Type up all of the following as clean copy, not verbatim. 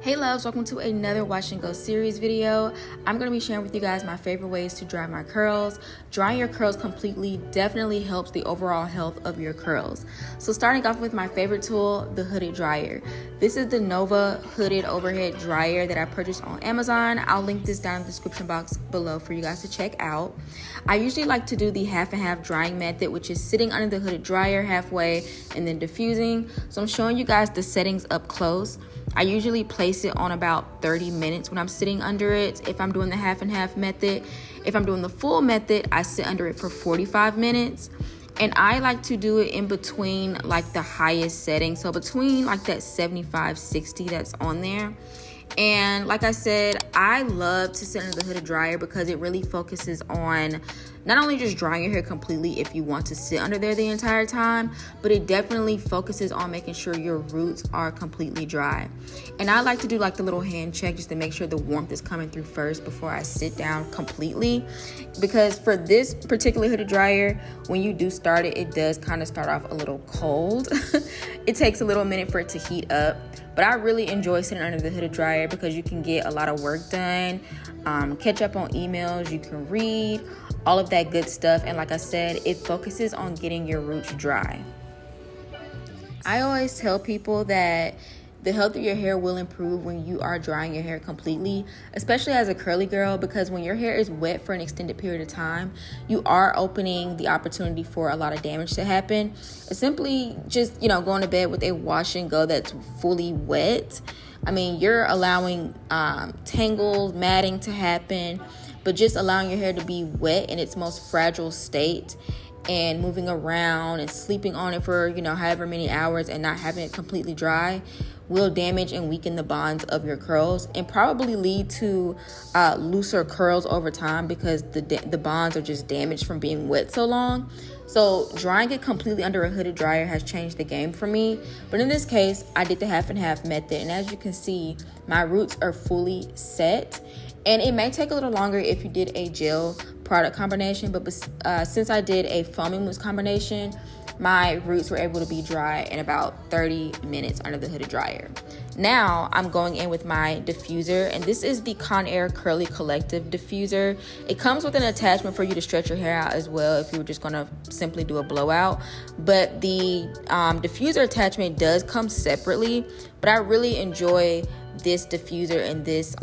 Hey loves, welcome to another Wash and Go series video. I'm going to be sharing with you guys my favorite ways to dry my curls. Drying your curls completely definitely helps the overall health of your curls. So starting off with my favorite tool, the hooded dryer. This is the Nova hooded overhead dryer that I purchased on Amazon. I'll link this down in the description box below for you guys to check out. I usually like to do the half and half drying method, which is sitting under the hooded dryer halfway and then diffusing. So I'm showing you guys the settings up close. I usually place it on about 30 minutes when I'm sitting under it if I'm doing the half and half method. If I'm doing the full method, I sit under it for 45 minutes. And I like to do it in between like the highest setting. So between like that 75, 60 that's on there. And like I said, I love to sit under the hooded dryer because it really focuses on not only just drying your hair completely if you want to sit under there the entire time, but it definitely focuses on making sure your roots are completely dry. And I like to do like the little hand check just to make sure the warmth is coming through first before I sit down completely. Because for this particular hooded dryer, when you do start it, it does kind of start off a little cold. It takes a little minute for it to heat up. But I really enjoy sitting under the hooded dryer because you can get a lot of work done, catch up on emails, you can read, all of that good stuff. And like I said, it focuses on getting your roots dry. I always tell people that the health of your hair will improve when you are drying your hair completely, especially as a curly girl, because when your hair is wet for an extended period of time, you are opening the opportunity for a lot of damage to happen. It's simply just, going to bed with a wash and go that's fully wet. I mean, you're allowing tangles, matting to happen, but just allowing your hair to be wet in its most fragile state and moving around and sleeping on it for, however many hours and not having it completely dry will damage and weaken the bonds of your curls and probably lead to looser curls over time because the bonds are just damaged from being wet so long. So drying it completely under a hooded dryer has changed the game for me. But in this case, I did the half and half method. And as you can see, my roots are fully set. And it may take a little longer if you did a gel product combination. But since I did a foaming mousse combination, my roots were able to be dry in about 30 minutes under the hooded dryer. Now I'm going in with my diffuser, and this is the Conair Curly Collective diffuser. It comes with an attachment for you to stretch your hair out as well if you were just gonna simply do a blowout. But the diffuser attachment does come separately, but I really enjoy this diffuser and this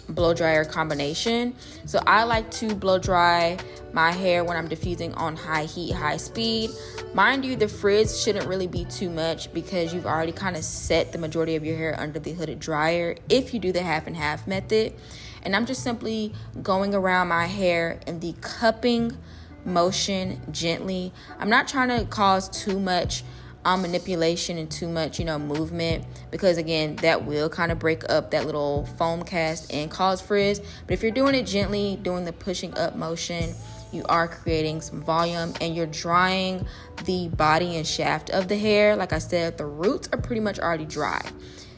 blow dryer combination. So I like to blow dry my hair when I'm diffusing on high heat, high speed. Mind you, the frizz shouldn't really be too much because you've already kind of set the majority of your hair under the hooded dryer if you do the half and half method. And I'm just simply going around my hair in the cupping motion gently. I'm not trying to cause too much manipulation and too much movement, because again, that will kind of break up that little foam cast and cause frizz. But if you're doing it gently, doing the pushing up motion, you are creating some volume and you're drying the body and shaft of the hair. Like I said, the roots are pretty much already dry,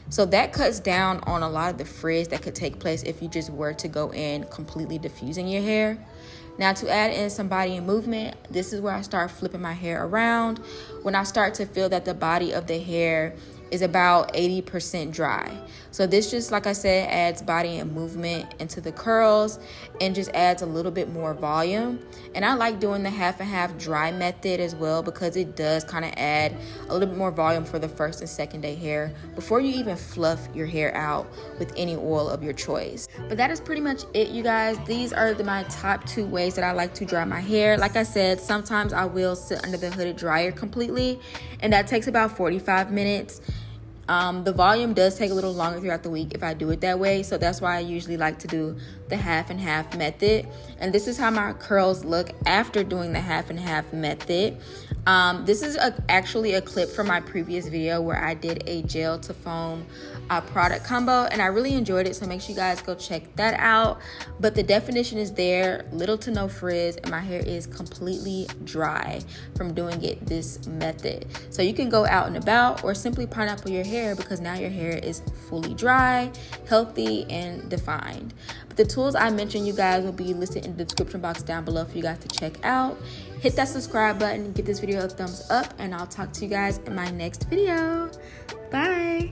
so that cuts down on a lot of the frizz that could take place if you just were to go in completely diffusing your hair. Now, to add in some body and movement, this is where I start flipping my hair around when I start to feel that the body of the hair is about 80% dry. So this just, like I said, adds body and movement into the curls and just adds a little bit more volume. And I like doing the half and half dry method as well because it does kind of add a little bit more volume for the first and second day hair before you even fluff your hair out with any oil of your choice. But that is pretty much it, you guys. These are my top 2 ways that I like to dry my hair. Like I said, sometimes I will sit under the hooded dryer completely, and that takes about 45 minutes. The volume does take a little longer throughout the week if I do it that way. So that's why I usually like to do the half and half method. And this is how my curls look after doing the half and half method. This is actually a clip from my previous video where I did a gel to foam product combo, and I really enjoyed it. So make sure you guys go check that out. But the definition is there, little to no frizz, and my hair is completely dry from doing it this method. So you can go out and about or simply pineapple your hair because now your hair is fully dry, healthy, and defined. But the tools I mentioned, you guys, will be listed in the description box down below for you guys to check out. Hit that subscribe button, give this video a thumbs up, and I'll talk to you guys in my next video. Bye.